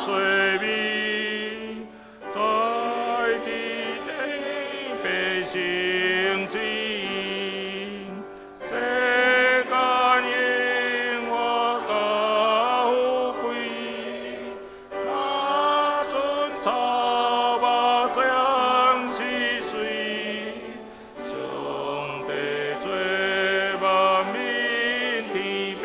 水味，在地的百姓之音，世间因我高贵，那尊草木将是水，上帝做万民天父。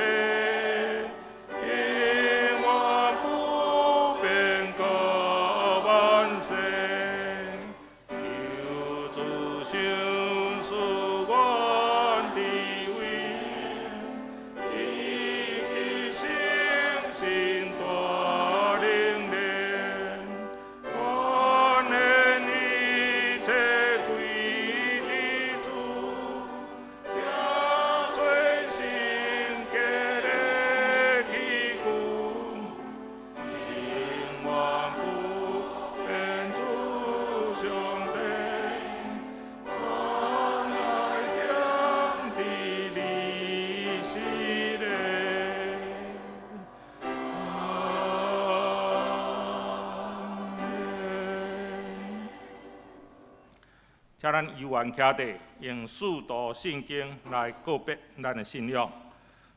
请咱犹原徛地，用四道圣经来告别咱的信仰。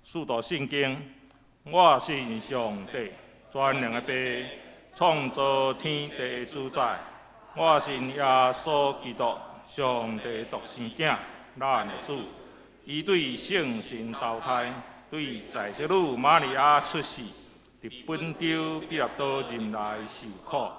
四道圣经，我信上帝，全能的爸，创造天地的主宰。我信耶稣基督，上帝独生子，咱的主。伊对圣神投胎，对在这女玛利亚出世，伫本州彼拉多任内受苦，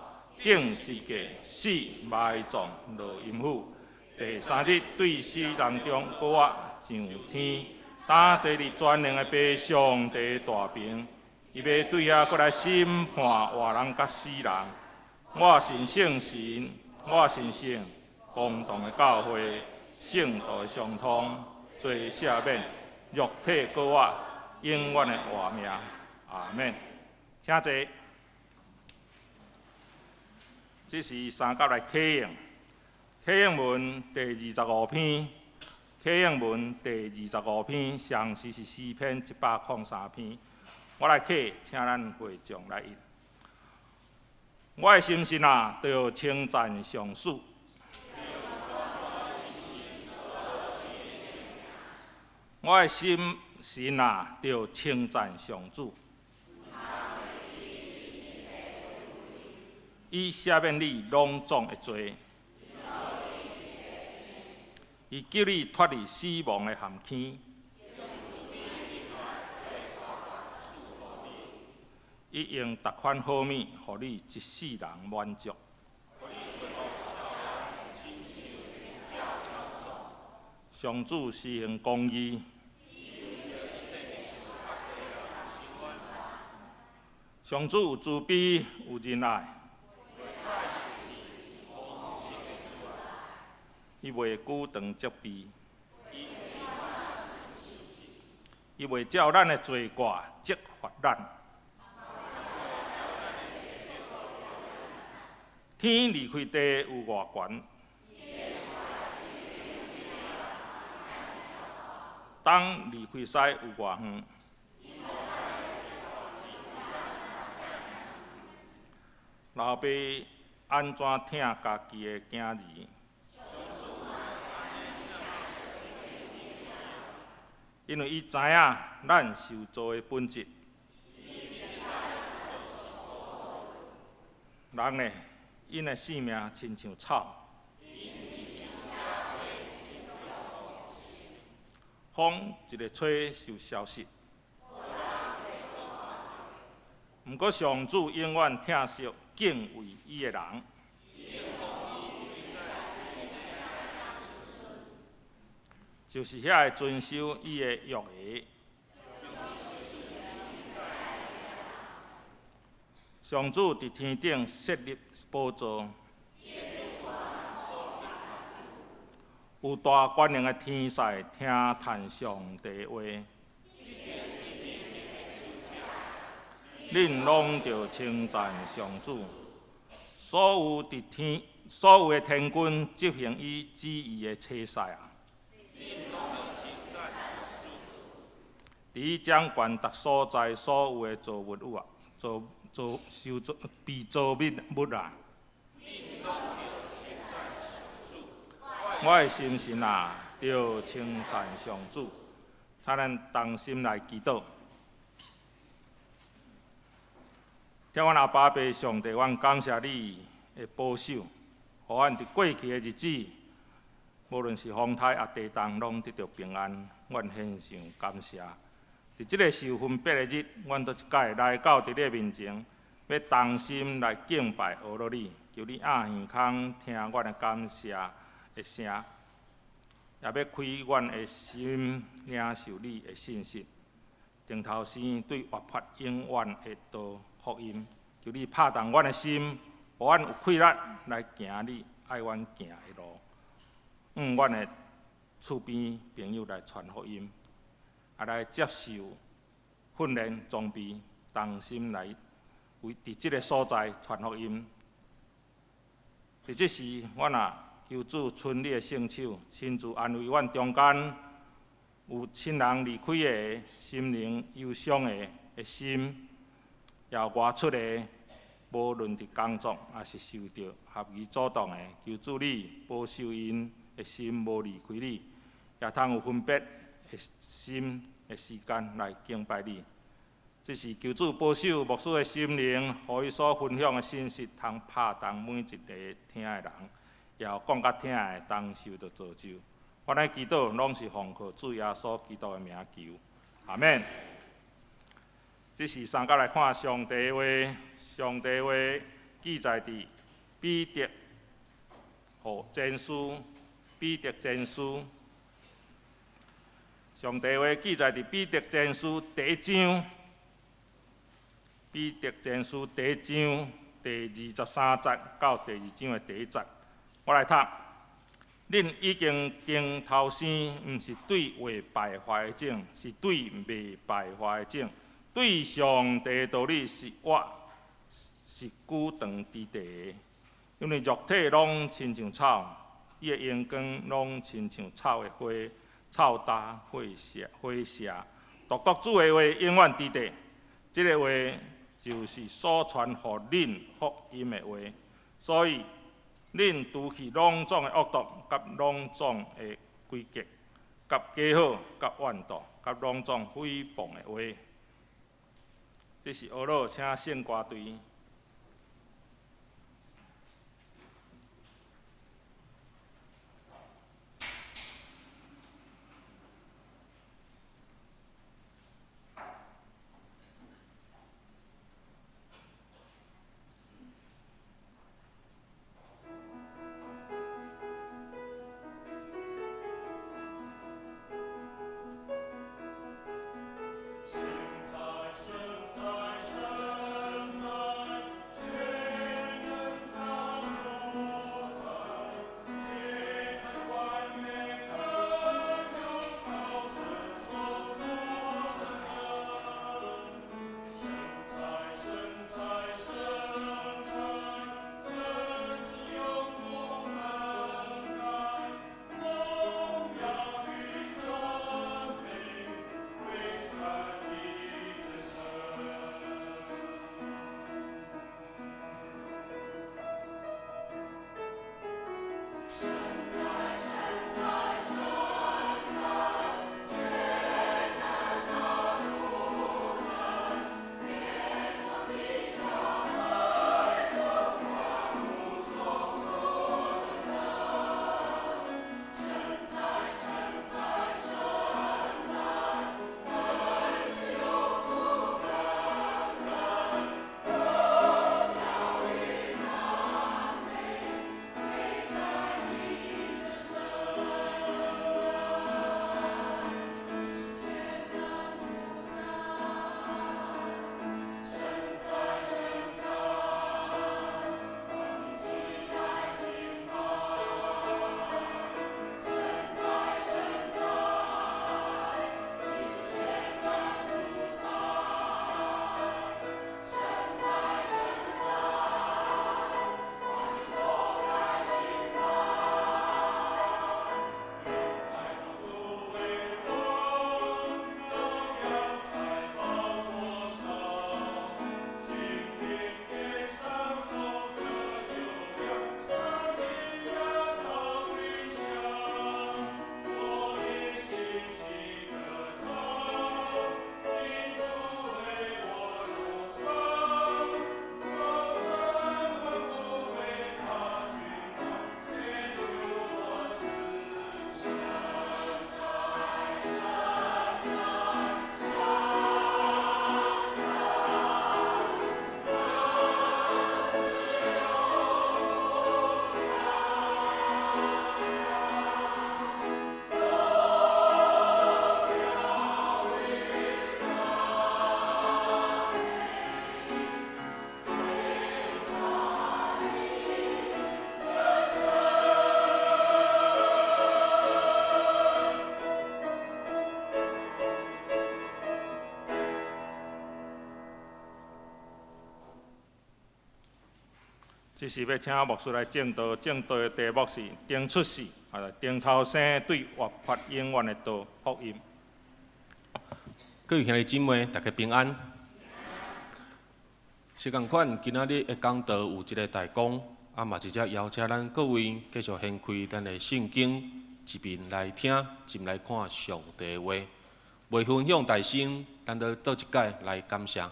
顶世界死埋葬落阴府。第三日对死人中高活上天，打坐伫全能的爸上帝大屏，伊要对遐过来审判活人甲死人。我信圣神，我信圣公同的教会，圣道的相通，罪赦免，肉体高活，永远的活命。阿免。请坐。这是三甲来启应。启应文第25篇，启应文第25篇，上诗是诗篇103篇。我来启，请咱会众来译。我的心神啊，要称赞上主。我的心神啊，要称赞上主。伊赦免你拢总的罪。伊救你脱离死亡的陷阱，伊用逐款好物，互你一世人满足。上主施行公义，上主有慈悲，有仁爱。伊袂久长责备，伊袂照咱的罪过责罚咱。天离开地有偌悬，东离开西有偌远。老爸安怎疼家己的囝儿？因为伊知影咱受造的本质。人呢，因的性命亲像草，风一个吹就消失。毋过上主永远疼惜敬畏伊的人。就是遐会遵守伊的约的。上主伫天顶设立宝座，有大权能的天使听叹上帝话，恁拢着称赞上主。所有的天军执行伊旨意的车赛啊！伫掌管逐所在所有的造物啊，被造物啊！我的心神啊，着称赞上主，请咱同心来祈祷。天阮阿爸爸上帝，阮感谢你的保守，互阮伫过去的日子，无论是风台也地动，拢得到平安。阮献上感谢。伫即个受分别的日，阮都一概来到伫你的面前，要同心来敬拜阿罗你，求你按耳孔听阮的感谢的声，也要开阮的心，领受你的信息。定头先对活泼永远的道福音，求你拍动阮的心，互阮有气力来行你爱阮行的路。阮的厝边朋友来传福音，也来接受训练装备，同心来为伫即个所在传福音。伫即时，阮也求主伸你的圣手，亲自安慰阮中间有亲人离开的、心灵忧伤的心，也有外出的，无论伫工作也是受到合意阻挡的，求主你保守因的心无离开你，也通有分别的心的时间来敬拜你。这是求主保守牧师的心灵，互伊所分享的信息通拍动每一个听的人，也有讲甲听的当受到造就。我来祈祷，拢是奉靠主耶稣基督的名求，阿免。这是三甲来看上帝的话，上帝的话记载伫彼得前书，彼得前书。上帝的话记载伫彼得前书第1章，彼得前书第1章第23节到第2章的第1节，我来读。恁已经经头先，毋是对话败坏的种，是对未败坏的种。对上帝的道理是活，是久长之地的。因为肉体拢亲像草，伊的阳光拢亲像草的花，草焦花谢。独主的话永远之地。这个话就是所传予恁福音的话，所以。恁除去拢总的恶毒，甲拢总的诡计，甲假好，甲怨妒，甲拢总诽谤的话，这是俄罗请圣歌队。这是要请牧师来正道，正道的题目是丁出世，丁头生对活法永远的道福音。各位兄弟姊妹，大家平安。是共款，今仔日的讲道有一个大纲，嘛直接邀请咱各位继续掀开咱的圣经，一面来听，一面来看上帝的话。未分享大心，咱就倒一解来感谢。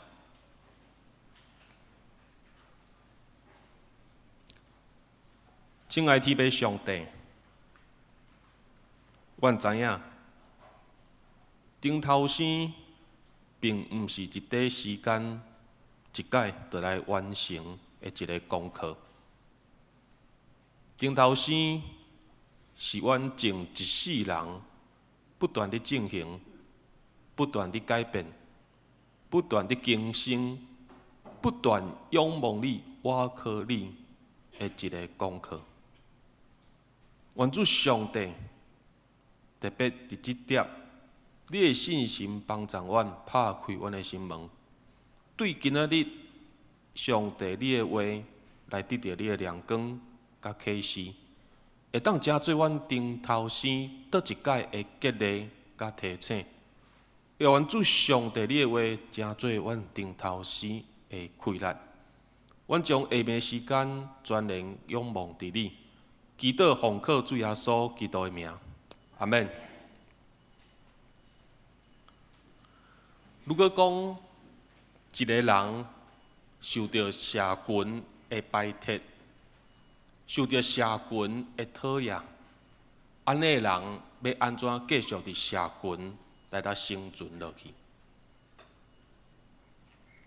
亲爱的天父上帝，阮知影，顶头生并毋是一短时间一解就来完成的一个功课。顶头生是阮前一世人不断地进行、不断地改变、不断地更新、不断仰望你、倚靠你的一个功课。愿主上帝特别伫即点，你的信心帮助阮拍开阮的心门，对今仔日上帝你的话来得到你的亮光甲启示，会当加做阮顶头生倒一解的激励甲提醒。也愿主上帝你的话加做阮顶头生的开力。阮将下暝时间全然仰望伫你。祈祷奉靠主耶稣基督的名，阿门。如果讲一个人受到社群的排斥，受到社群的讨厌，安尼人要安怎继续伫社群来达生存落去？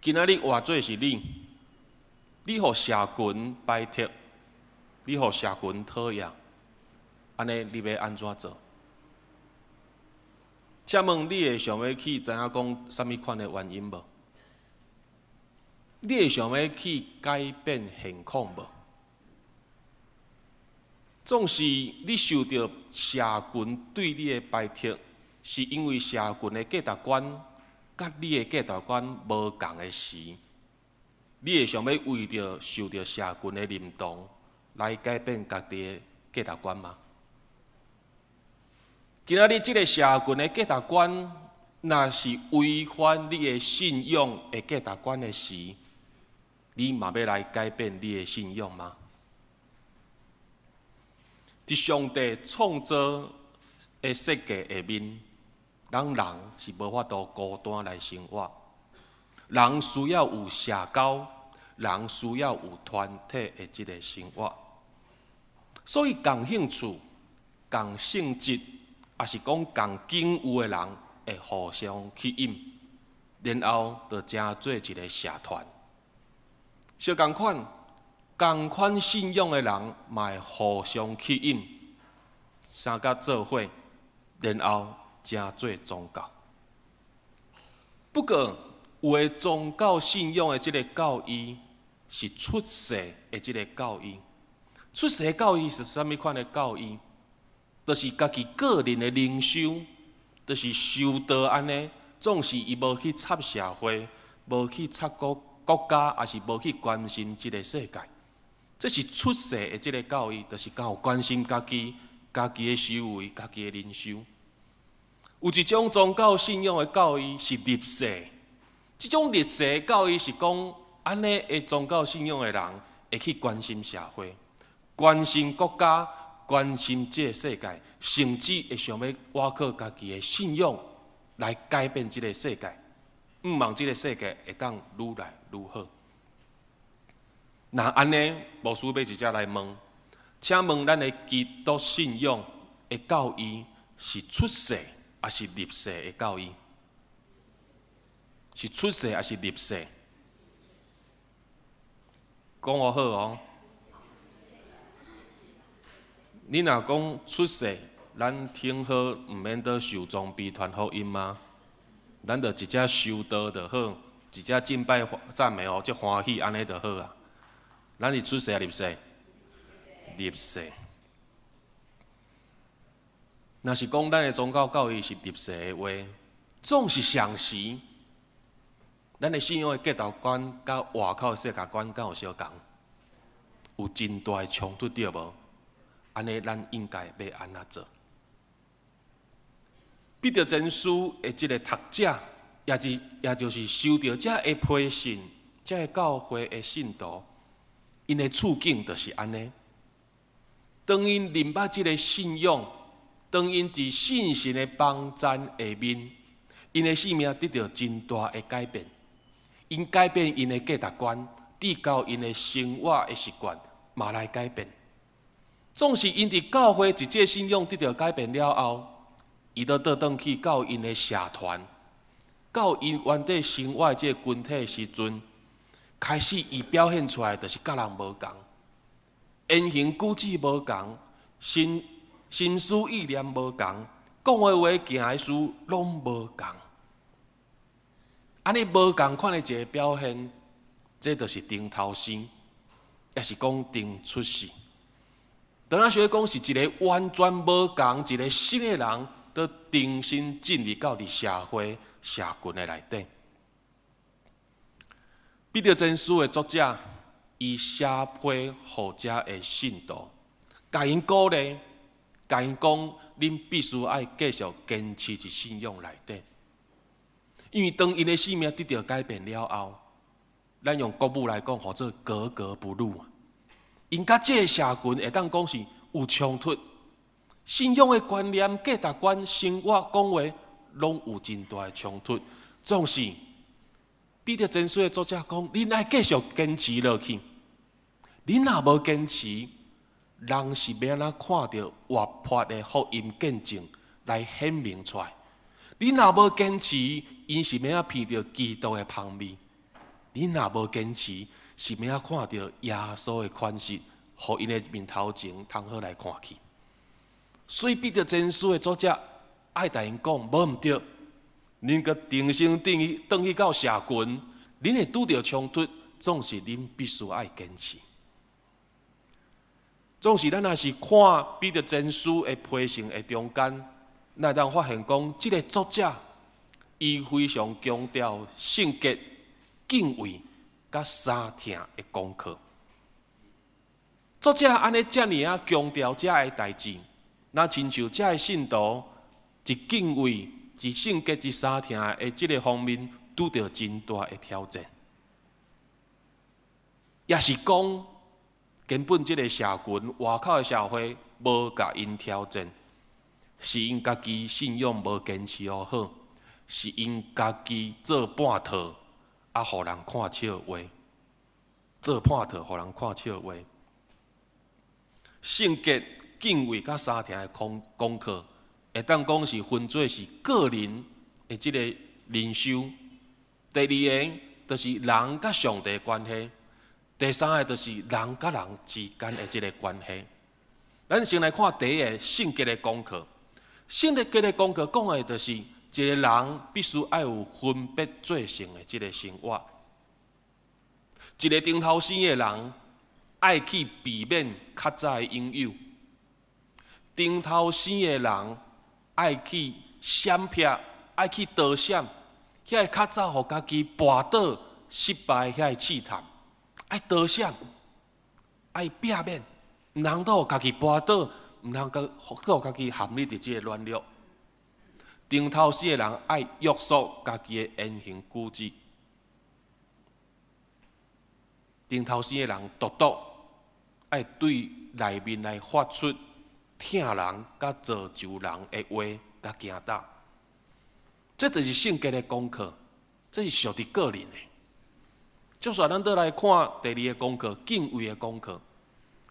今仔日换做是你互社群排斥。你互社群讨厌，安尼你要安怎做？请问你会想要去知影讲啥物款的原因无？你会想要去改变现况无？总是你受到社群对你的排斥，是因为社群的价值观甲你的价值观无共的时，你会想要为着受到社群的认同？来改变家己的价值观吗？今仔日这个社群的价值观，若是违反你的信仰的价值观的时，你嘛要来改变你的信仰吗？伫上帝创造的世界下面，人是无法度孤单来生活，人需要有社交，人需要有团体的这个生活。所以，共兴趣、共性质，也是讲共境遇的人，会互相吸引，然后就成做一个社团。相共款信仰的人，嘛会互相吸引，相甲做伙，然后成做宗教。不过，有的宗教信仰的这个教义，是出世的这个教义。出世的教义是啥物款的教义？就是家己个人的灵修，就是修道安尼，总是伊无去插社会，无去插国家，也是无去关心这个世界。这是出世的这个教义，就是敢有关心家己的修为、家己的灵修。有一种宗教信仰的教义是立世，这种立世的教义是讲安尼的宗教信仰的人会去关心社会。关心国家，关心这个世界，甚至会想要倚靠家己的信仰来改变这个世界，毋望这个世界会当愈来愈好。那安尼，牧师要直接来问，请问咱的基督信仰的教义是出世还是立世的教义？是出世还是立世？讲我好哦。你若讲出世，咱听好，毋免得受装备传福音吗？咱就直接修道就好，直接敬拜赞美哦，即欢喜安尼就好啊。咱是出世啊，立世？立世。若是讲咱的宗教教义是立世的话，总是常时，咱的信仰的价值观甲外口的世界观敢有相共？有真大的冲突对无？安尼咱应该要安怎做？彼得前书的即个读者，也就是收到这个批信、这个教会的信徒，因的处境就是安尼。当因明白即个信仰，当因伫信心的帮助下面，因的生命得到真大的改变。因改变因的价值观，至到因的生活的习惯，嘛来改变。总是因伫教会一节信仰得到改变了后，伊倒转去到因的社团，到因原底生活的这个群体的时阵，开始伊表现出来就是甲人无共，言行举止无共，心思意念无共，讲的话行的事拢无共。安尼无共款的一个表现，这就是顶头生，也是讲顶出世。当然，小讲是一个完全无共一个新的人，都重新进入到伫社会社群的内底。彼得前书的作者，伊写批互遮的信徒，甲因鼓励，甲因讲，恁必须爱继续坚持伫信仰内底。因为当因的生命得到改变了后，咱用国语来讲，或者格格不入。因甲这个社群会当讲是有冲突，信仰的观念、价值观、生活讲话，拢有真大的冲突。总是彼得前书的作者讲，恁爱继续坚持落去。恁若无坚持，人是要安怎看到活泼的福音见证来显明出来？恁若无坚持，因是要怎闻到基督的香味？恁若无坚持，是要怎看到耶稣的款式，互因的面头前通好来看去。所以彼得前书的作者爱甲因讲，无毋对，恁个定心转去到社群，恁会拄到冲突，总是恁必须爱坚持。总是咱若是看彼得前书的批信的中间，咱当发现讲，这个作者伊非常强调圣洁、敬畏、甲三听的功课。作者安尼遮尔啊强调遮个代志，那亲像遮个信徒，一敬畏、一圣洁、一三听的这个方面，拄到真大的挑战。也是讲，根本这个社群外口的社会无甲因挑战。是因家己信仰无坚持好，是因家己做半套，啊，互人看笑话，做半套，互人看笑话。圣洁、敬畏甲三听的功课，会当讲是分做是个人的这个灵修。第二个就是人甲上帝的关系，第三个就是人甲人之间的这个关系。咱先来看第一个圣洁的功课。圣洁的功课讲的就是一个人必须要有分别罪性的这个生活。一个顶头生的人爱去避免较早的拥有，顶头生的人爱去闪避，爱去躲闪，遐较早互家己跋倒失败遐试探，爱躲闪，爱避免，唔通倒互家己跋倒。唔通互家己陷入伫即个乱流。顶头生的人爱约束家己的言行举止。顶头生的人独爱对内面来发出疼人甲造就人的话甲行道。这就是圣洁的功课，这是属于个人的。就算咱倒来看第二个功课，敬畏的功课。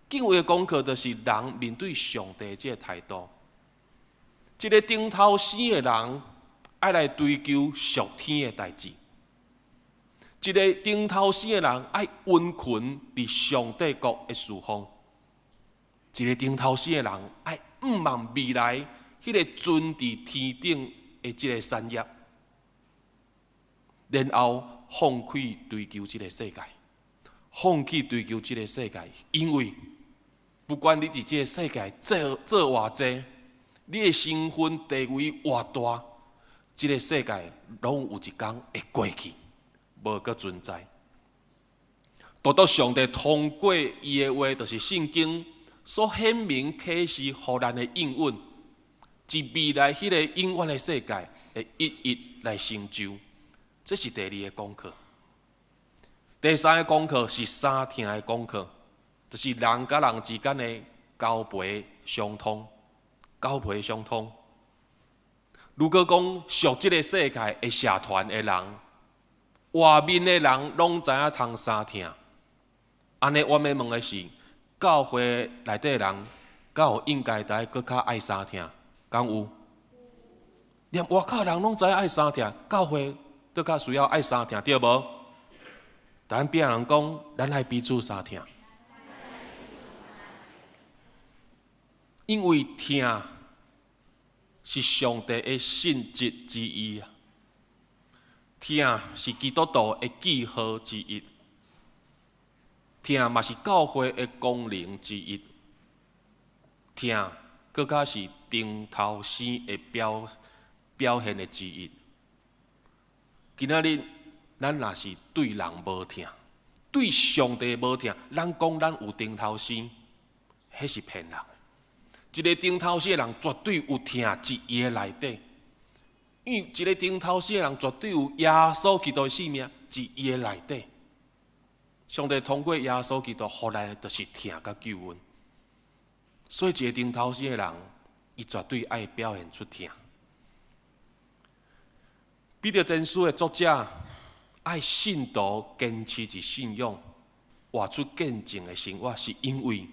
敬畏的功课，就是人面对上帝这个态度。一个顶头生的人，爱来追求属天的代志；一个顶头生的人，爱温群伫上帝国的侍奉；一个顶头生的人，爱望未来迄个存伫天顶的这个产业，然后放弃追求这个世界，放弃追求这个世界，因为不管你伫这个世界做偌济，你的身份地位偌大，这个世界拢有一天会过去，无搁存在。独独上帝通过伊的话，就是圣经所显明启示互咱的应允，至未来迄个永远的世界会一一来成就。这是第二个功课。第三个功课是三听的功课，就是人甲人之间的交陪相通。交陪相通。如果讲属这个世界的社团的人，外面的人拢知影通三听，安尼我们问的是，教会内底的人，敢有应该在搁较爱三听？敢有？连外口人拢知影爱三听，教会搁较需要爱三听，对无？咱别人讲，咱爱彼此三听，因为听是上帝的性质之一啊，听是基督徒的记号之一，听嘛是教会的功能之一，听更加是顶头生的表现的之一。今仔日咱若是对人无听，对上帝无听，咱讲咱有顶头生，迄是骗人。一个顶头生的人绝对有听伫伊的内底，因为一个顶头生的人绝对有耶稣基督的性命伫伊的内底。上帝通过耶稣基督，互咱就是听甲救恩。所以一个顶头生的人，伊绝对爱表现出听。彼得前书的作者爱信徒坚持一信仰，活出见证的生活，是因为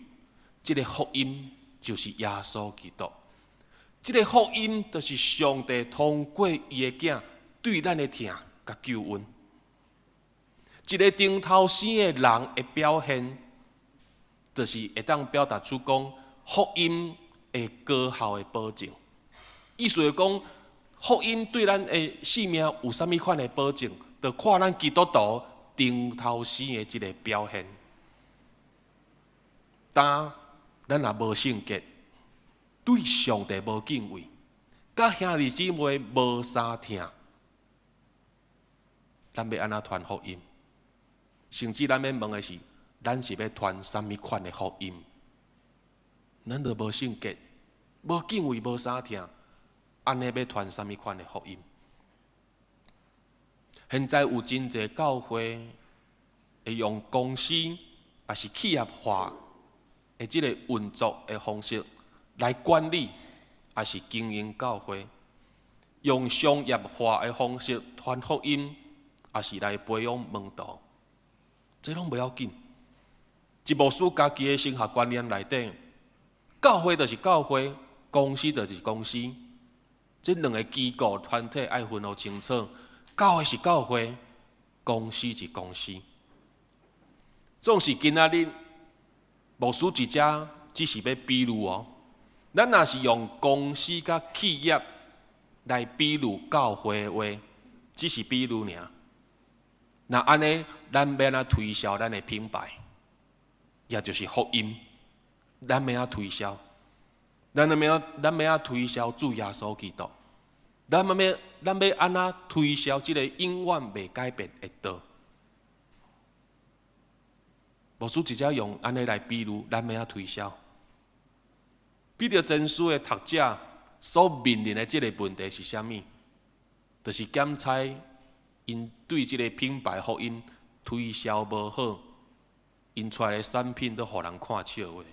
这个福音就是耶稣基督。这个福音就是上帝通过伊的囝对咱的听甲救恩。一个顶头生的人的表现，就是会当表达出讲福音的高效的保证。意思是讲，福音对咱的性命有啥物款的保证？就看咱基督徒顶头生的这个表现。当咱也无圣洁，对上帝无敬畏，甲兄弟姊妹无相听，咱要安怎传福音？甚至咱要问的是，咱是要传啥物款的福音？咱就无圣洁，无敬畏，无相听，安尼要传啥物款的福音？现在有真侪教会会用公司也是企业化的这个运作的方式来管理，也是经营教会；用商业化的方式传福音，也是来培养门徒。这拢不要紧。一牧师家己的神学观念内底，教会就是教会，公司就是公司。这两个机构团体爱分得清楚。教会是教会，公司是公司。总是今仔日牧师一家只是要比喻哦，咱若是用公司甲企业来比喻教会的话，只是比喻尔。那安尼，咱要安怎推销咱的品牌，也就是福音，咱要安怎推销？咱要安怎推销主耶稣基督？咱要安怎推销这个永远未改变的道？牧师直接用安尼来比喻，咱要安怎推销？彼得前书的读者所面临的这个问题是啥物？就是检查因对这个品牌福音推销无好，因出来的产品都互人看笑话，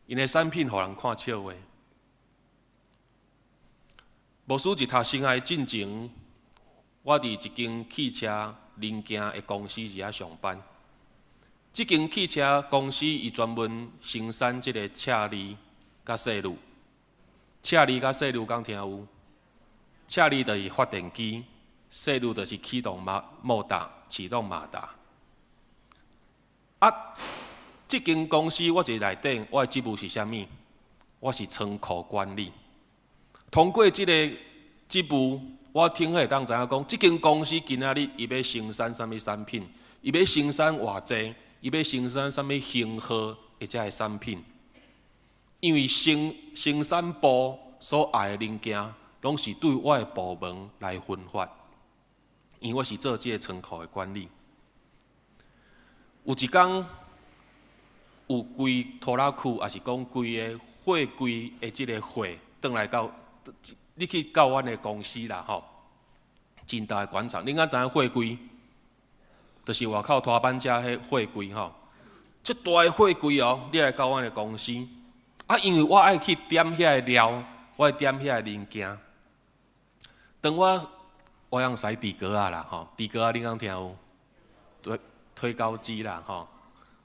因的产品互人看笑话。牧师一读生涯进前，我伫一间汽车零件的公司伫遐上班。这间汽车公司伊专门生产这个车厘甲细路。车厘甲细路敢听有？车厘就是发电机，细路就是启动莫达、启动马达。这间公司我伫内底，我的职务是啥物？我是仓库管理。通过这个职务，我听会当知影讲，这间公司今仔日伊要生产啥物产品，伊要生产偌济，伊要生产啥物型号或者的产品。因为生产部所爱的零件，拢是对我的部门来分发。因为我是做这个仓库的管理。有一天，有规拖拉库，也是讲规个货柜的即个货，转来到你去到阮的公司啦吼，真大的广场。恁敢知影货柜？就是外口拖板车迄货柜吼，即大的货柜哦，你来到阮的公司，啊，因为我爱去点遐个料，我爱点遐个零件。当我用使地格啊啦吼，地格啊，你敢听有？推高机啦吼。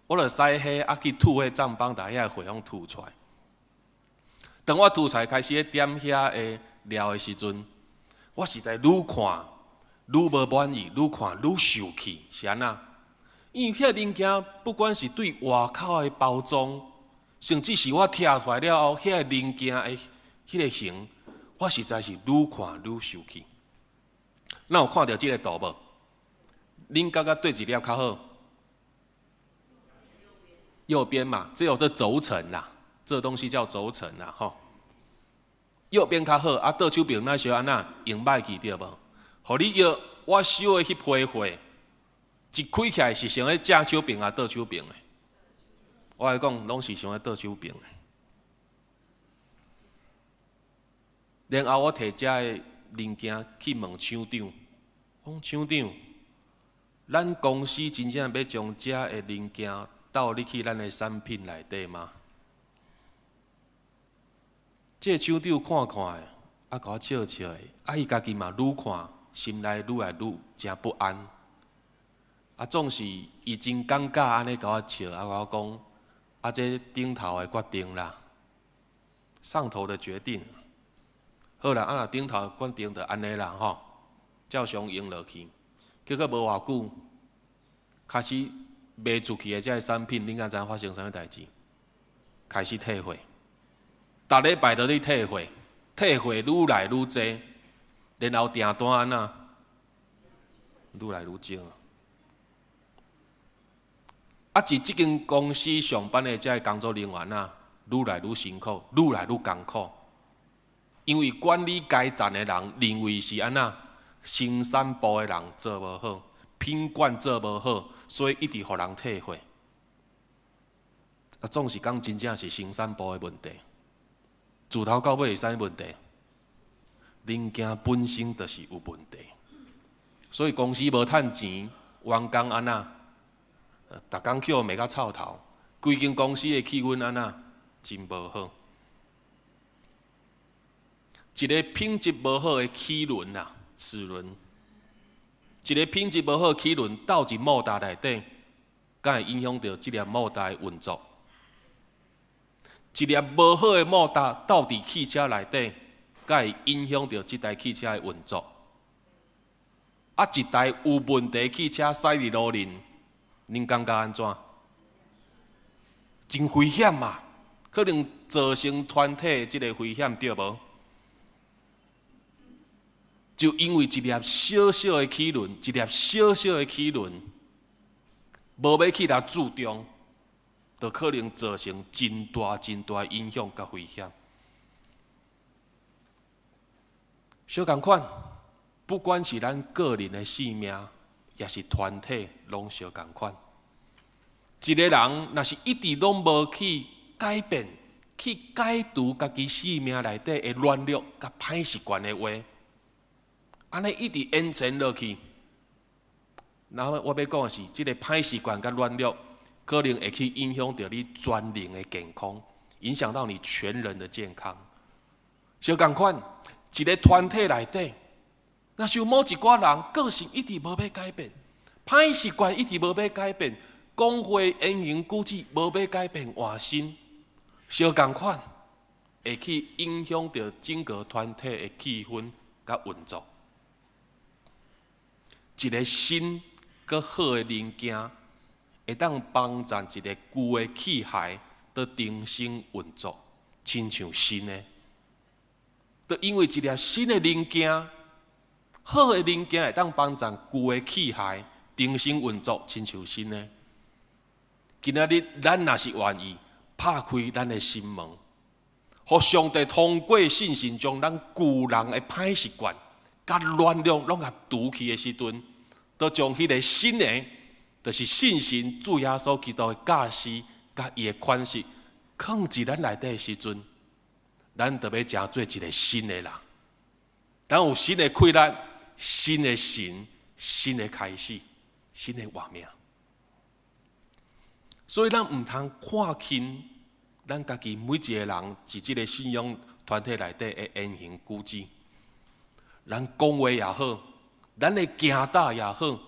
我著使迄啊去吐迄帐帮，把遐个血拢吐出来。当我吐出来开始咧点遐个料的时阵，我实在愈看愈无满意，愈看愈受气，是安那？因为遐零件不管是对外口的包装，甚至是我拆出来了后，遐个零件的迄个形，我实在是愈看愈受气。咱有看到即个图无？恁感觉对一粒较好？右边嘛，只有这轴承啦，这东西叫轴承啦，吼。右边较好，啊，倒手边那时候安那用歹去对无？互你约我收的迄批货，一开起来是想咧正手边啊，倒手边的。我来讲，拢是想咧倒手边的。然后我摕遮的零件去问厂长，讲厂长，咱公司真正要将遮的零件倒入去咱的产品内底吗？这个厂长看看的，啊，甲我笑笑的，啊，伊家己嘛愈看心内愈来愈真不安。啊，总是伊真尴尬安尼甲我笑，啊，甲我讲，啊，这顶头的决定啦，上头的决定。好啦，啊，若顶头的决定就安尼啦吼，照常用落去。结果无偌久，开始卖出去的这些产品，恁敢知发生啥物代志？开始退货，逐礼拜都咧退货，退货愈来愈济，然后订单安那愈来愈少。啊，是即间公司上班的这些工作人员啊，愈来愈辛苦，愈来愈艰苦。因为管理该站的人认为是安那，生产部的人做无好，品管做无好，所以一直互人退货。啊，总是讲真正是生产部的问题，自头到尾是啥问题？零件本身就是有问题，所以公司无趁钱，员工安那，逐工叫骂甲臭头，规间公司的气氛安那真无好。一个品质无好的齿轮啊，齿轮，一个品质无好的齿轮倒进莫达内底，敢会影响到这粒莫达的运作。一粒无好的莫达倒伫汽车内底，敢会影响到这台汽车的运作。啊，一台有问题汽车驶入路面，恁感觉安怎？真危险嘛！可能造成团体这个危险，对无？就因为一粒小小的齿轮，一粒小小的齿轮，无要去来注重，就可能造成真大真大的影响甲危险。小同款，不管是咱个人的性命，也是团体，拢小同款。一个人若是一直拢无去改变，去解除家己性命内底的软弱甲歹习惯的话，安尼一直延伸落去，然后我要讲的是，这个歹习惯甲软弱，可能会去影响到你全人的健康，影响到你全人的健康。相同款，一个团体内底，若是有某一寡人个性一直无要改变，歹习惯一直无要改变，讲话言行举止无要改变换新，相同款会去影响到整个团体的气氛甲运作。一个新佮好的零件，会当帮助一个旧的器械得重新运作，亲像新的。就因为一粒新的零件，好的零件会当帮助旧的器械重新运作，亲像新的。今仔日咱若是愿意拍开咱的心门，互上帝通过信心，将咱旧人的歹习惯、甲软弱拢甲除去的时阵，都将迄个新的，就是信心主耶稣基督的教示，甲伊的款式，放伫咱内底的时阵，咱就要成做一个新的人。咱有新的气力、新的神、新的开始、新的活命。所以咱唔通看轻咱家己每一个人伫即个信仰团体内底的言行举止，咱讲话也好，咱的行道也好，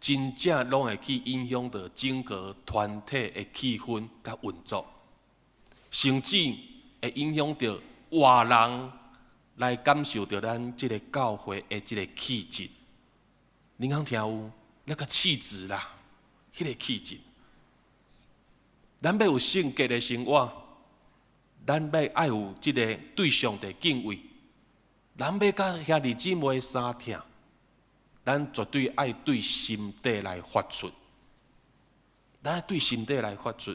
真正拢会去影响到整个团体的气氛甲运作，甚至会影响到外人来感受到咱即个教会的即个气质。恁通听有那个气质啦，迄个气质。咱要有圣洁的生活，咱要爱有即个对上帝敬畏，咱要甲兄弟姊妹相听，咱绝对爱对心底来发出，咱爱对心底来发出。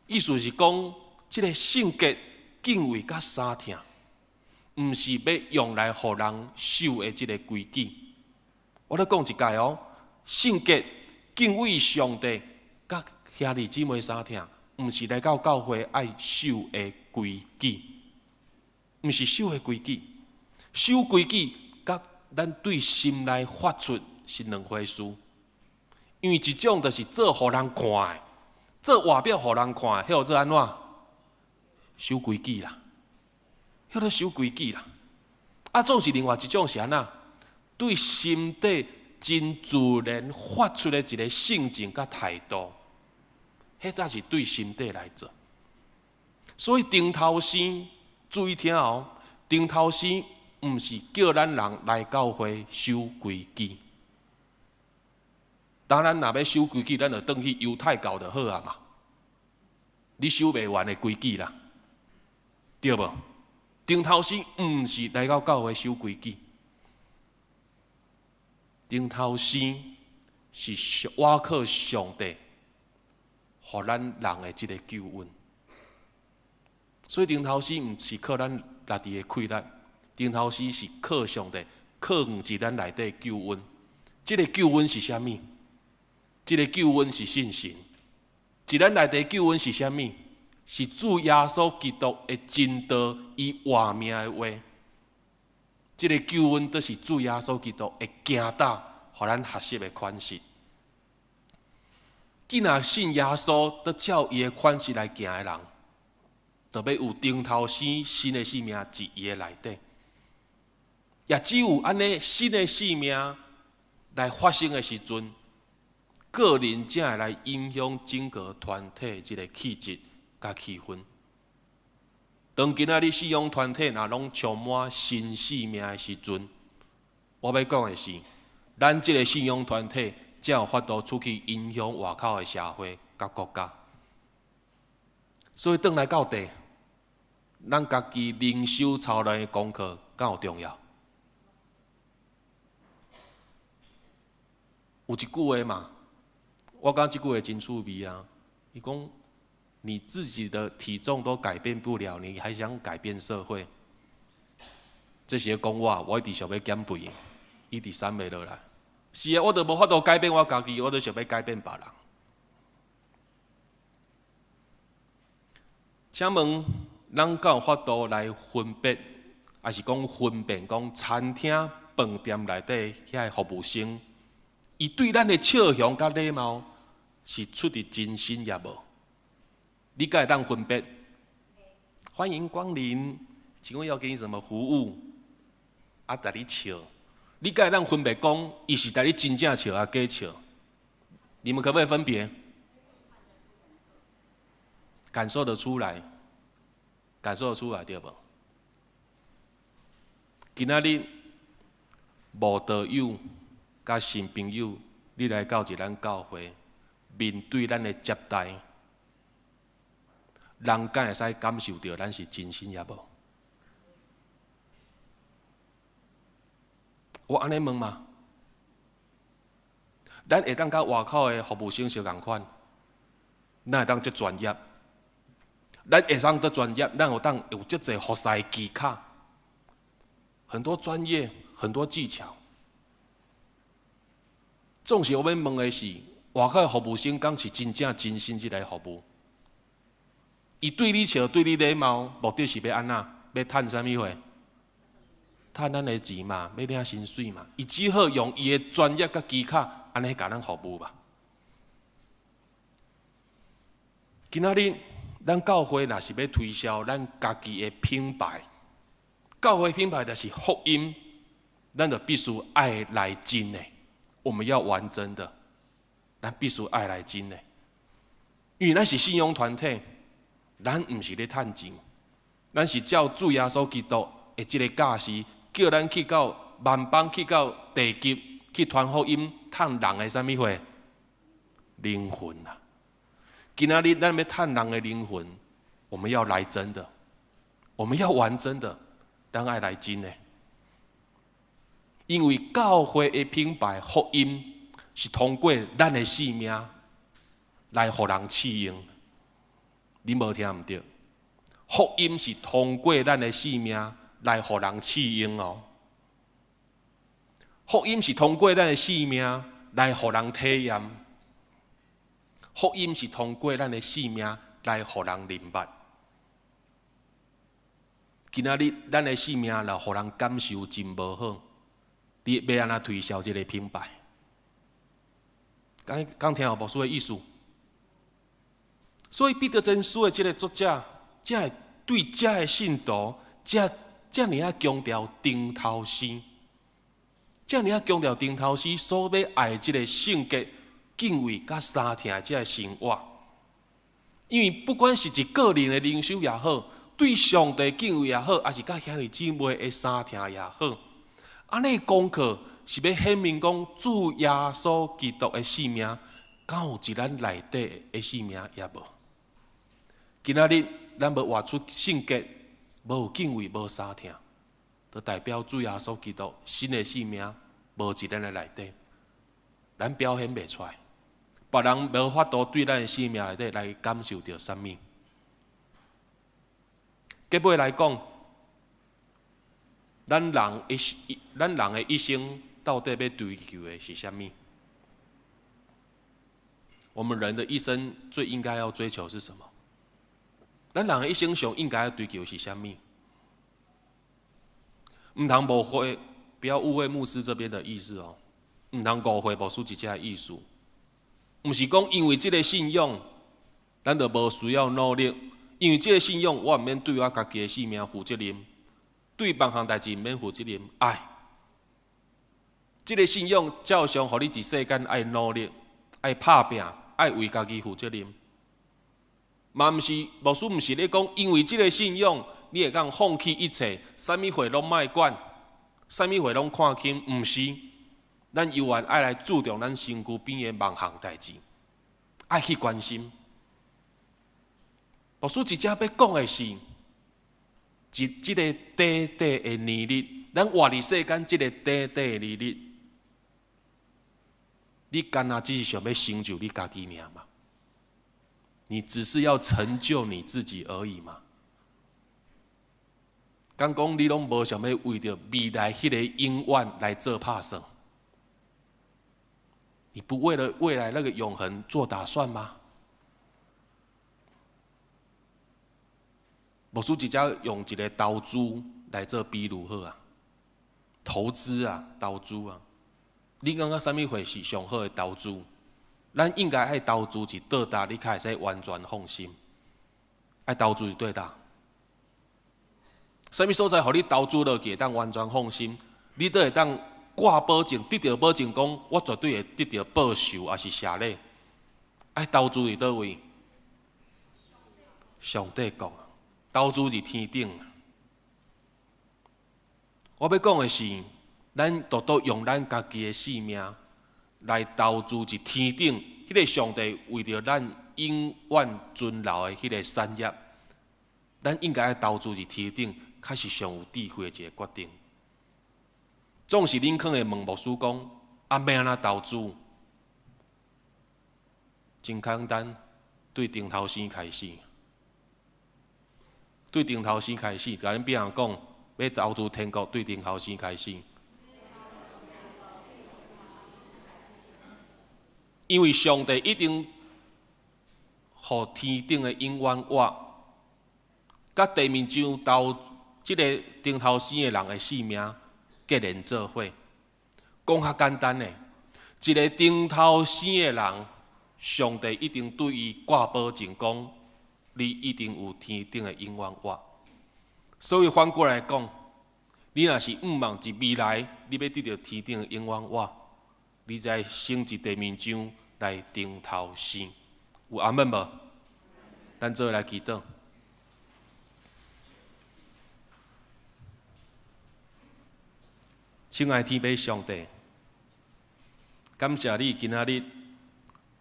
意思是讲，即个圣洁、敬畏甲相听，毋是要用来互人守的即个规矩。我咧讲一解哦，圣洁、敬畏上帝，甲兄弟姊妹相听，毋是来到教会爱守的规矩，毋是守的规矩，守规矩甲咱对心内发出是两回事。因为一种就是做互人看的，做外表互人看的，迄个做安怎？守规矩啦，迄个守规矩啦。啊，总是另外一种是安那？对心底真自然发出的一个性情甲态度，迄才是对心底来做。所以顶头生注意听哦，顶头生毋是叫咱人来教会守规矩。当然，若要守规矩，咱就转去犹太教就好啊嘛。你守袂完的规矩啦，对无？顶头生毋是来到教会守规矩。顶头生是倚靠上帝，互咱人的即个救恩。所以顶头生毋是靠咱家己的气力，顶头生是靠上帝，靠伫咱内底救恩。即个救恩是啥物？即个救恩是信心。伫咱内底救恩是啥物？是主耶稣基督的真道，伊活命的话。这个救恩都是主耶稣基督会行道，互咱学习的款式。既然信耶稣，都照伊的款式来行的人，就要有顶头生新的生命伫伊的内底。也只有安尼新的生命来发生的时阵，个人才会来影响整个团体这个气质甲气氛。当今仔日信仰团体若拢充满新生命的时阵，我要讲的是，咱这个信仰团体才有法度出去影响外口的社会甲国家。所以，转来到底，咱家己灵修操练的功课敢有重要？有一句话嘛，我感觉这句话真趣味啊。伊讲，你自己的体重都改变不了，你还想改变社会？这些讲我一直想要减肥，一直瘦袂落来。是啊，我都无法度改变我家己，我都想要改变别人。请问，咱敢有法度来分别，还是讲分辨讲餐厅、饭店内底遐个服务生，伊对咱的笑容甲礼貌是出自真心也无？你敢会当分别？欢迎光临，请问要给你什么服务？啊，带你笑，你敢会当分别讲，伊是带你真正笑啊假笑？你们可不可以分别？感受得出来，感受得出来对无？今仔日无道友甲新朋友，你来到咱教会，面对咱的接待。人敢会使感受到咱是真心也无？我安尼问嘛？咱会当甲外口的服务生相共款，咱会当遮专业，咱会当遮专业，咱有当有遮侪服侍技巧，很多专业，很多技巧。总是我要问的是，外口的服务生敢是真正真心去来服务？伊对你笑，对你礼貌，目的是要安怎？要趁啥物货？趁咱的钱嘛，要领薪水嘛。伊只好用伊的专业甲技巧，安尼甲咱服务嘛。今仔日咱教会若是要推销咱家己的品牌，教会品牌就是福音，咱就必须爱来真的。我们要完真的，咱必须爱来真的。因为咱是信仰团体，咱毋是咧趁钱，咱是照主耶稣基督的即个教示，叫咱去到万邦，去到地极，去传福音，趁人的啥物货？灵魂啊！今仔日咱要趁人的灵魂，我们要来真的，我们要玩真的，咱爱来真的。因为教会的品牌福音是通过咱的性命来互人赐用。你无听毋对？福音是通过咱的性命来互人赐用哦。福音是通过咱的性命来互人体验。福音是通过咱的性命来互人明白。今仔日咱的性命来互人感受真无好，你要安怎推销这个品牌？刚听有牧师的意思，所以彼得前书的这个作者，才会对这个信徒，这尔啊强调顶头生，这尔啊强调顶头生所要爱的这个性格。敬畏甲三听的这个生活，因为不管是一个人的灵修也好，对上帝敬畏也好，还是甲兄弟姊妹的三听也好，安尼功课是要显明讲主耶稣基督的性命，敢有伫咱内底的性命也无？今仔日咱无活出性格，无有敬畏，无三听，就代表主耶稣基督新的性命无伫咱的内底，咱表现袂出来。别人无法度对咱的生命内底来感受到什么。结尾来讲，咱人的一生到底要追求的是什么？我们人的一生最应该要追求是什么？咱人的一生上应该要追求是什么？唔通误会，不要误会牧师这边的意思哦。唔通误会牧师一只意思。毋是讲因为这个信仰，咱就无需要努力。因为这个信仰，我毋免对我家己的性命负责任，对别项代志毋免负责任。这个信仰照常，互你伫世间爱努力、爱拍拼、爱为家己负责任。嘛毋是，牧师毋是咧讲，因为这个信仰，你会讲放弃一切，啥物货拢莫管，啥物货拢看轻，毋是。咱犹原爱来注重咱身躯边的万项代志，爱去关心。牧师真正要讲的是，即个短短的年日，咱活伫世间即个短短的年日，你干那只是想要成就你家己尔吗？你只是要成就你自己而已吗？刚讲你拢无想要为着未来迄个永远来做打算？你不为了未来那个永恒做打算吗？牧师直接用一个投资来做比喻好啊，投资啊，投资啊，你感觉啥物货是上好的投资？咱应该爱投资是倒搭，你才会使完全放心。爱投资是倒搭，啥物所在，互你投资落去，当完全放心，你都会当。挂保证，得到保证，讲我绝对会得到报酬，还是谢礼。爱投资伫倒位？上帝讲，投资是天顶。我要讲的是，咱多多用咱家己的性命来投资是天顶，迄个上帝为着咱永远存留的迄个产业，咱应该爱投资是天顶，较是上有智慧的一个决定。总是恁可能会问牧师讲，要安怎投资？真简单，对顶头生开始，对顶头生开始，甲恁别人讲，要投资天国，对顶头生开始。因为上帝一定互天顶的永远活，甲地面上斗即个顶头生的人的性命结连做伙。讲较简单的，一个顶头生的人，上帝一定对伊挂保证讲，你一定有天顶的永远活。所以反过来讲，你若是望一未来，你要得到天顶的永远活，你才升至地面上来顶头生。有阿门无？咱做来祈祷。亲爱的天父上帝，感谢你今仔日，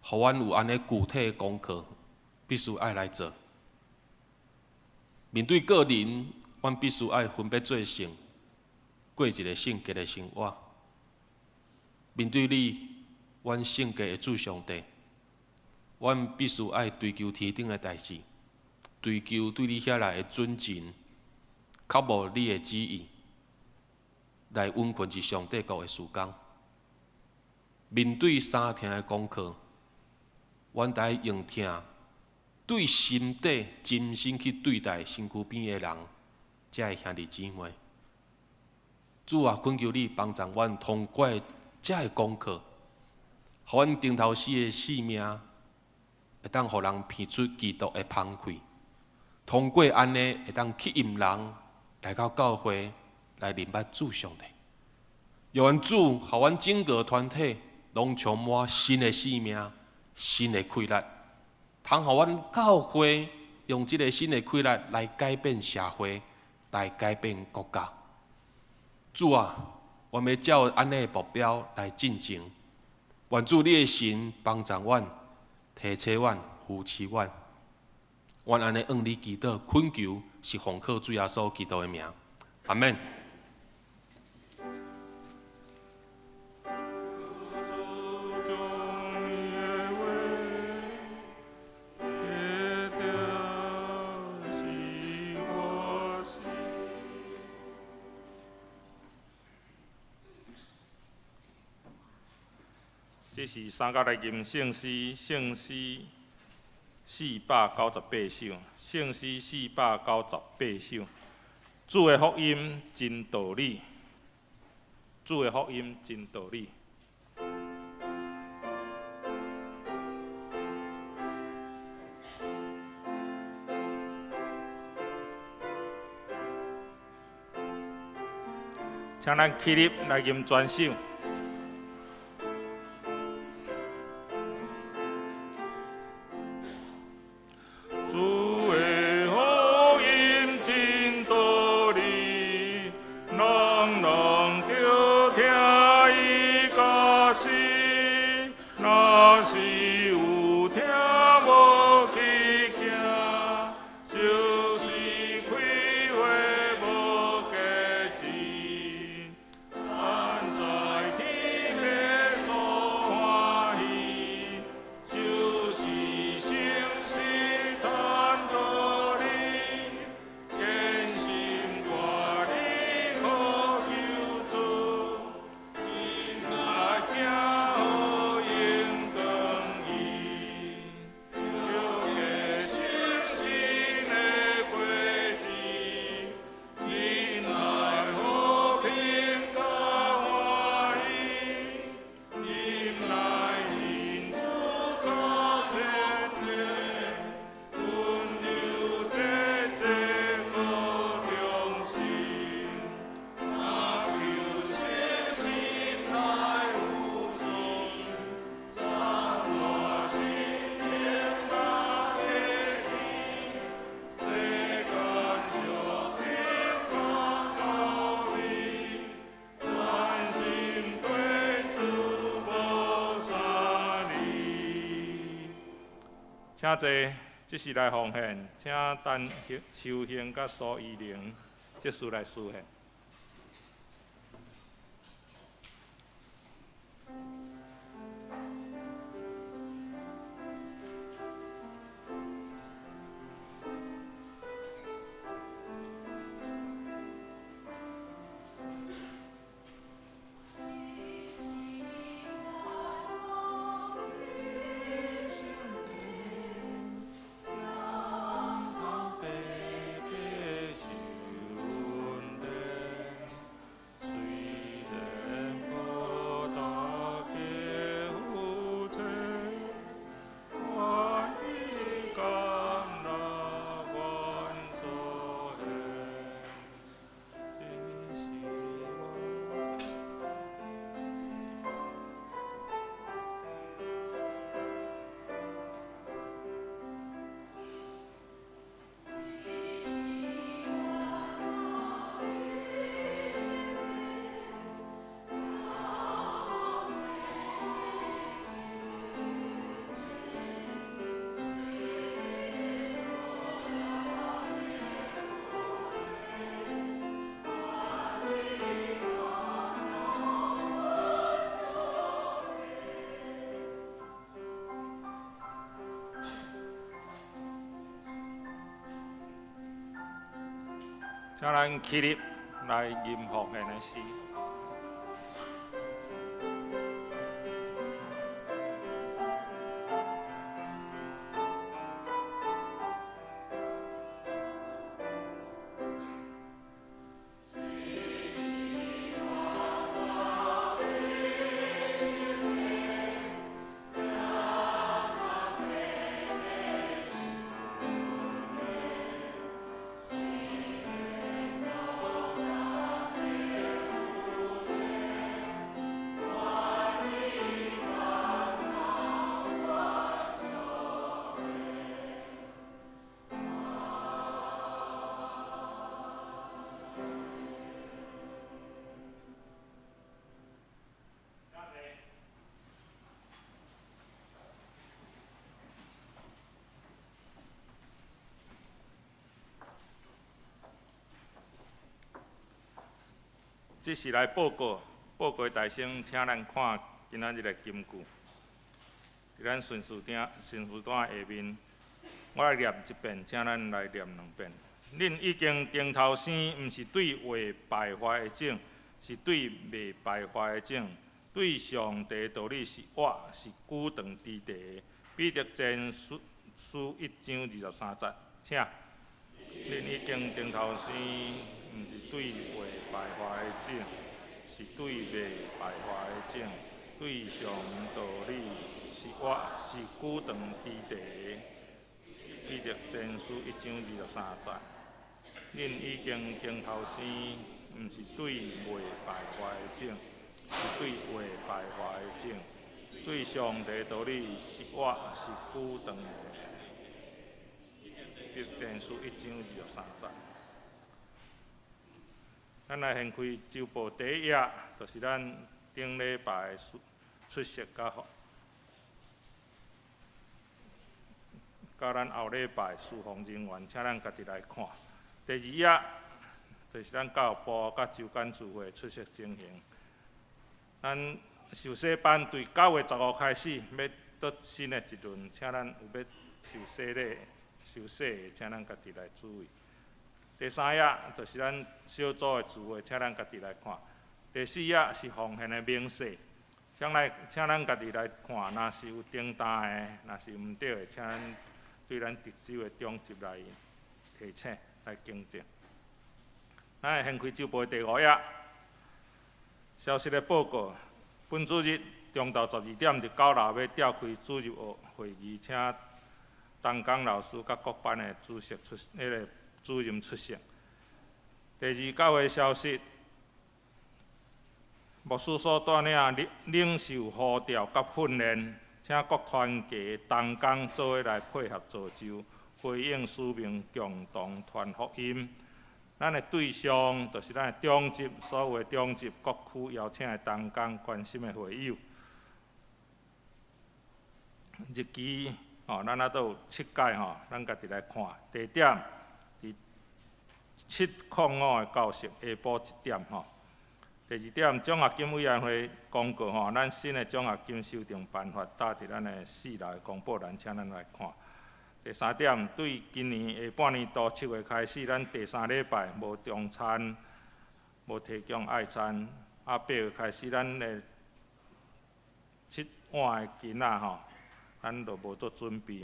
互阮有安尼具体的功课，必须爱来做。面对个人，阮必须爱分别做成，过一个圣洁的生活。面对你，阮圣洁的主上帝，阮必须爱追求天顶的代志，追求对你遐来的尊敬，确无你的旨意，来温存一上帝国的时光。面对三天的功课，阮得用听，对心底真心去对待身躯边的人，才会兄弟姊妹。主啊，恳求你帮助阮通过这个功课，互阮顶头死的性命，会当互人闻出基督的香气。通过安尼，会当吸引人来到教会来认捌主上帝。愿阮主，互阮整个团体拢充满新的生命、新的气力，通互阮教会用这个新的气力来改变社会，来改变国家。主啊，我们要照安尼的目标来进前。愿主你的神帮助阮、提醒阮、扶持阮。愿安尼向你祈祷、恳求，是奉靠主耶稣基督的名。阿门。这是三角来吟圣诗，圣诗498首，圣诗498首。主的福音真道理，主的福音真道理。请咱起立来吟全首。请坐，这是来奉献，请等修行甲苏依玲这事来施献。请咱起立来吟奉献的诗。这是来报告的大声，请咱看今仔日的金句。伫咱顺序单下面，我来念一遍，请咱来念2遍。恁已经顶头生，毋是对话败坏的种，是对未败坏的种。对上帝的道理是活，是久长之地。彼得前书1章23节，请。恁已经顶头生，毋是对话败坏的种，是对未败坏的种。对上道理是活，是久长之地。彼得前书1章23节。恁已经顶头生，毋是对未败坏的种，是对话败坏的种。对上帝的道理是活，是久长的。彼得前书1章23节。咱来掀开周报第1页，就是咱顶礼拜的出席甲咱后礼拜侍奉人员，请咱家己来看。第2页就是咱教育部甲州干事会出席情形。咱受洗班对9月15开始要做新的一轮，请咱有要受洗的，请咱家己来注意。第3页就是咱小组的聚会，请咱家己来看。第4页是奉献的明细，请咱家己来看。若是有订单的，若是毋对的，请咱对咱特州的中级来提醒。来更正。咱来掀开周报第5页，消息的报告。本主日中昼12点伫9楼要召开主日会议，请东江老师甲各班的主任出席。第2到的消息，牧师所带领受呼召甲训练，请各团契东江做伙来配合造就。回应使命，共同传福音。咱的对象就是咱的中级，所有的中级各区邀请的东江关心的会友。日期咱也都有7届咱家己来看。地点伫705的教室，下晡1点第2点，奖学金委员会公告咱新的奖学金修订办法，搭伫咱的4楼的公布栏，请咱来看。第3点，对今年下半年度7月开始，咱第3礼拜无中餐，无提供爱餐。8月开始，咱的7碗的羹咱就无做准备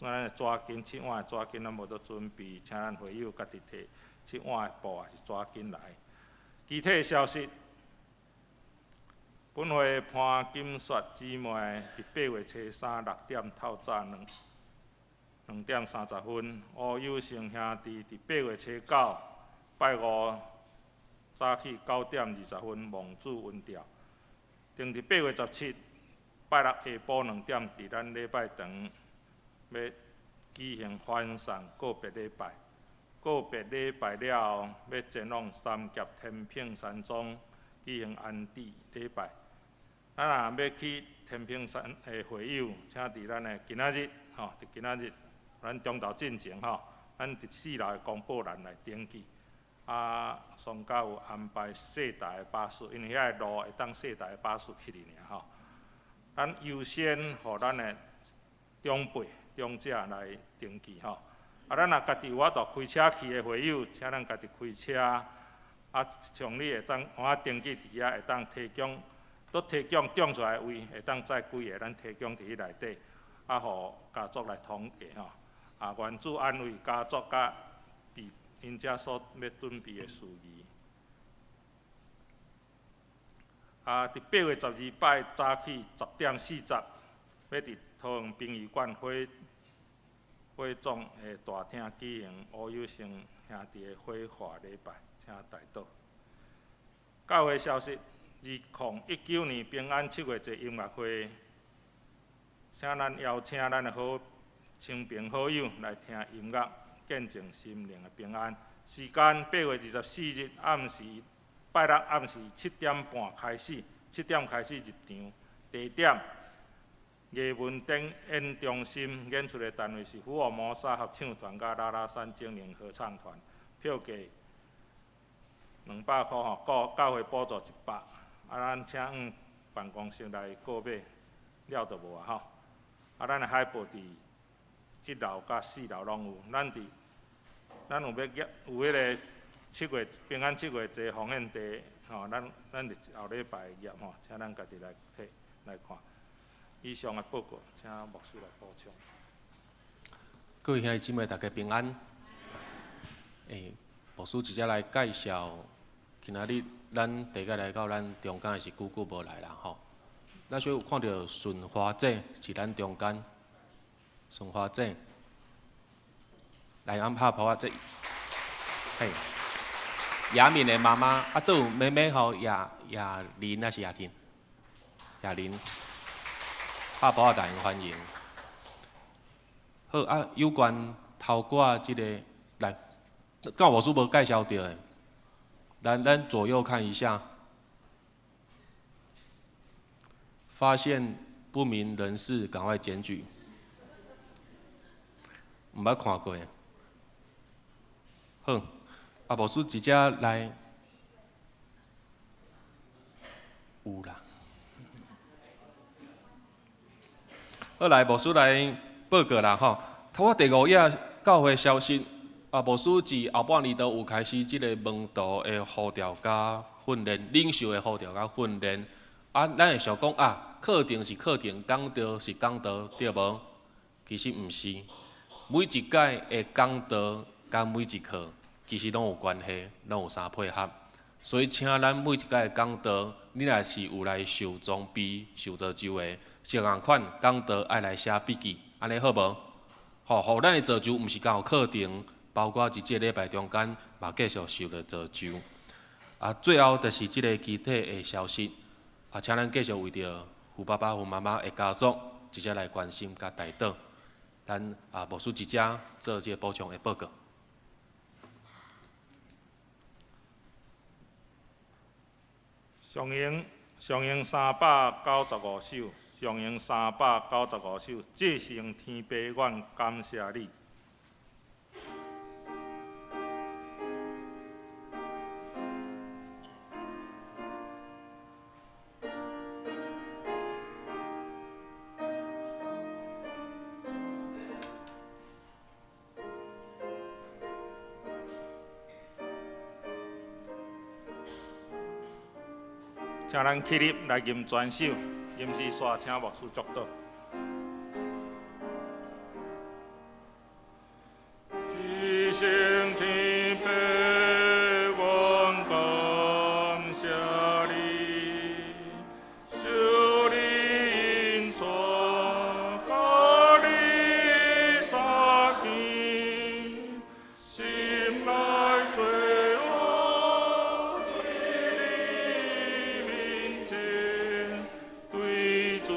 咱的纸巾7碗的纸巾咱无做准备，请咱会友家己摕7碗的布还是纸巾来。具体的消息，本会潘金雪姊妹伫8月初3 6点透早2点30分，吴友成兄弟伫8月初9拜5早起9点20分蒙主温调，定伫8月17拜6下晡2点，伫咱礼拜堂要举行欢送告别礼拜。告别礼拜了后，要前往三峡天平山庄举行安置礼拜。咱若要去天平山的会友，请伫咱的今仔日伫今仔日。咱中昼进前咱伫4楼的公布栏来登记。上甲有安排4台的巴士，因为遐个路会当4台的巴士去哩尔咱优先互咱的长辈、长者来登记咱若家己有法度开车去的会友，请咱家己开车。像你会当换登记伫遐，会当提供，提供种出来的位，会当载几个咱提供伫迄内底，互家族来统计吼。愿主安慰家族甲因遮所要准备的事宜。伫8月12摆早起10:40，要伫桃园殡仪馆火总的大厅举行吴有成兄弟的火化礼拜。请大道。教会消息：2019年平安7月节音乐会，请咱邀请咱的亲朋好友来听音乐，见证心灵的平安。时间8月24日拜六暗时7点半开始，7点开始入场。地点：艺文展演中心，演出的单位是福尔摩沙合唱团甲拉拉山精灵合唱团，票价200块吼，教会补助100，咱请办公室来购买，了就无啊吼。咱的海报伫1楼甲4楼拢有，咱有迄个平安7月节奉献地吼，咱伫后礼拜业吼，请咱家己来看。以上的报告，请牧师来补充。各位兄弟姊妹，大家平安。牧师直接来介绍，今仔日咱第一个来到咱中间的是久久无来啦吼。咱所有看到顺华姐是咱中间，顺华姐来安拍婆仔这，嘿，雅敏的妈妈都有妹妹吼雅玲还是雅婷？雅玲，拍婆仔大欢迎。好有关头挂这个来。刚我是无介绍到的，咱左右看一下，发现不明人士赶快检举，唔捌看过。好，牧师直接来，有啦。好来，牧师来报告啦吼，我第5页教会消息。牧师自后半年都有开始即个门徒的呼召甲训练，领袖的呼召甲训练。咱会想讲课程是课程，讲道是讲道，对无？其实毋是，每一届的讲道甲每一课，其实拢有关系，拢有相配合。所以请咱每一届的讲道，你若是有来受装备、受造就的，相共款讲道爱来写笔记，安尼好无？互咱的造就毋是讲有课程。包括伫即个礼拜中间，嘛继续受到造就。最后就是即个具体的消息，请咱继续为着父爸爸、父妈妈的家属，直接来关心甲带导。咱牧师直接做即个补充的报告。上映395首，上映395首，至圣天父，阮感谢你。请咱起立来吟全首，吟诗煞请牧师祝祷。至圣天父，阮感谢你，受你恩宠，甲你相见，心内罪恶对你面前，对主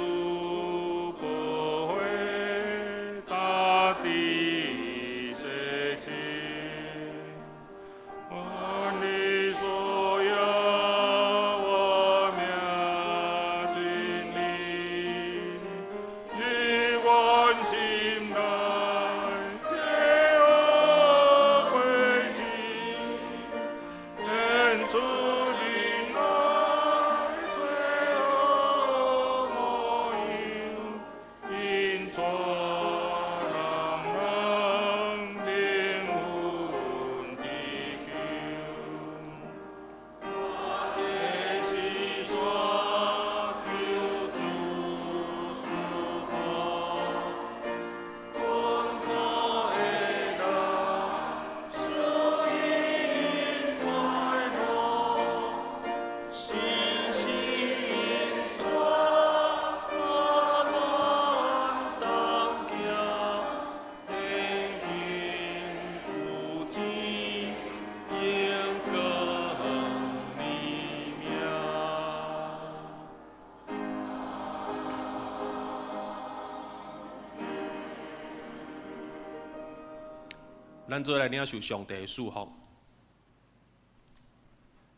咱做来领受上帝的祝福。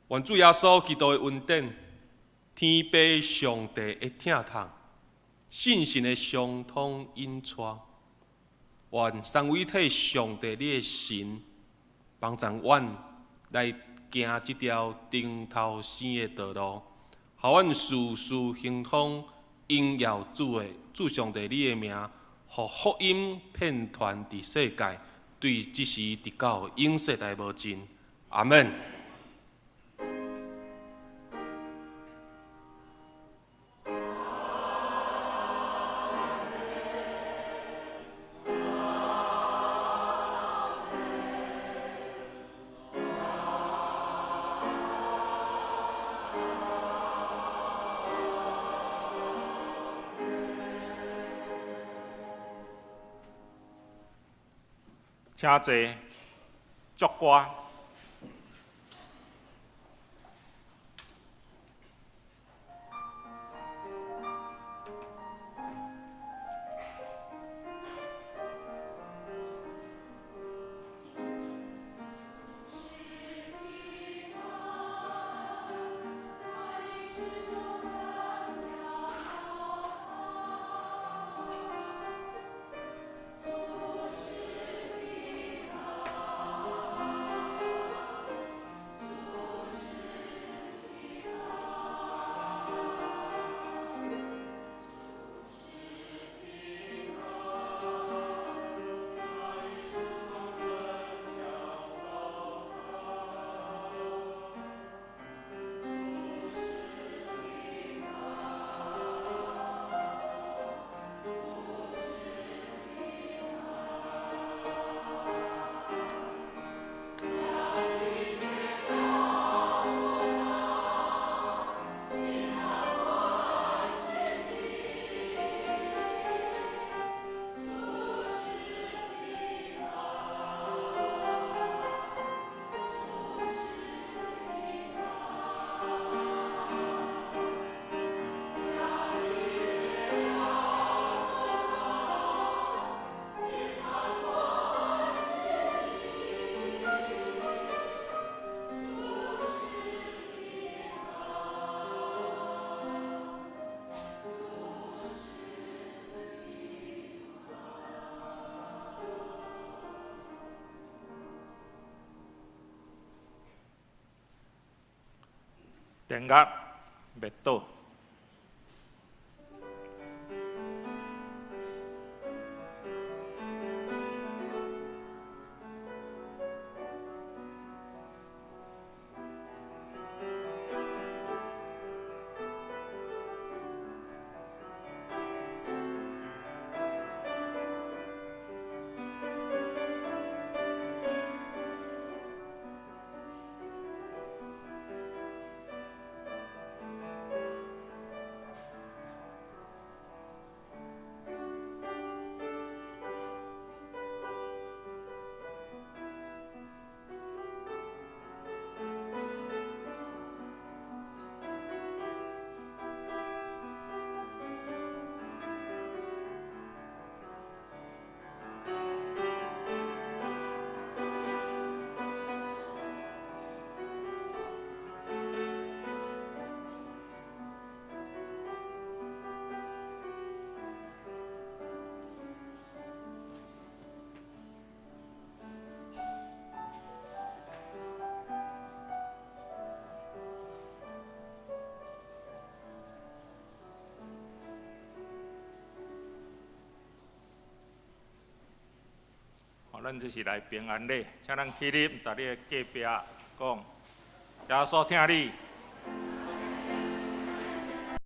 愿主耶稣基督的恩典、天父上帝的疼痛、信心的相通引带，愿三位一体上帝你的神帮助阮来行这条顶头生的道路，互阮事事亨通，荣耀主上帝你的名，互福音遍传伫世界，对即时直到永世代无尽。阿门。请坐，祝歌。电乐灭倒。咱这是来平安礼，请咱起立，甲你的隔壁讲，耶稣听你。